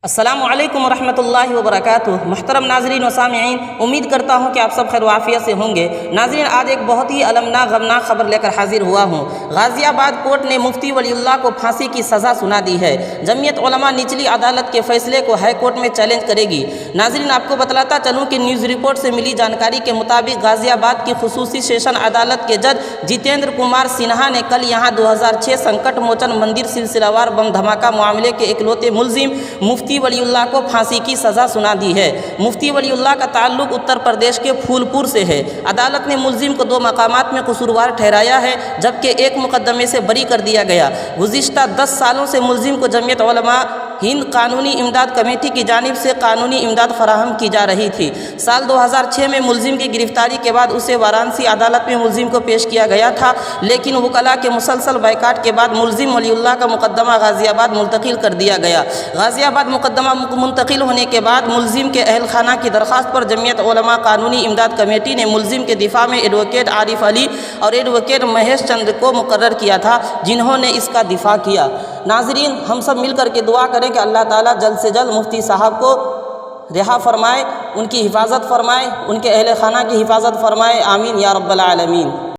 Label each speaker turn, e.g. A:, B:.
A: السلام علیکم ورحمۃ اللہ وبرکاتہ۔ محترم ناظرین و سامعین، امید کرتا ہوں کہ آپ سب خیر و عافیت سے ہوں گے۔ ناظرین، آج ایک بہت ہی المناک غمناک خبر لے کر حاضر ہوا ہوں۔ غازی آباد کورٹ نے مفتی ولی اللہ کو پھانسی کی سزا سنا دی ہے۔ جمعیت علماء نچلی عدالت کے فیصلے کو ہائی کورٹ میں چیلنج کرے گی۔ ناظرین، آپ کو بتلاتا چلوں کہ نیوز رپورٹ سے ملی جانکاری کے مطابق غازی آباد کی خصوصی سیشن عدالت کے جج جتیندر کمار سنہا نے کل یہاں 2006 سنکٹ موچن مندر سلسلہ وار بم دھماکہ معاملے کے اکلوتے ملزم مفتی ولی اللہ کو پھانسی کی سزا سنا دی ہے۔ مفتی ولی اللہ کا تعلق اتر پردیش کے پھول پور سے ہے۔ عدالت نے ملزم کو 2 مقامات میں قصوروار ٹھہرایا ہے، جبکہ ایک مقدمے سے بری کر دیا گیا۔ گزشتہ 10 سالوں سے ملزم کو جمعیت علماء ہند قانونی امداد کمیٹی کی جانب سے قانونی امداد فراہم کی جا رہی تھی۔ سال 2006 میں ملزم کی گرفتاری کے بعد اسے وارانسی عدالت میں ملزم کو پیش کیا گیا تھا، لیکن وکلاء کے مسلسل بائیکاٹ کے بعد ملزم ولی اللہ کا مقدمہ غازی آباد منتقل کر دیا گیا۔ غازی آباد مقدمہ منتقل ہونے کے بعد ملزم کے اہل خانہ کی درخواست پر جمعیت علماء قانونی امداد کمیٹی نے ملزم کے دفاع میں ایڈوکیٹ عارف علی اور ایڈوکیٹ مہیش چندر کو مقرر کیا تھا، جنہوں نے اس کا دفاع کیا۔ ناظرین، ہم سب مل کر کے دعا کریں کہ اللہ تعالیٰ جلد سے جلد مفتی صاحب کو رہا فرمائے، ان کی حفاظت فرمائے، ان کے اہل خانہ کی حفاظت فرمائے، آمین یا رب العالمین۔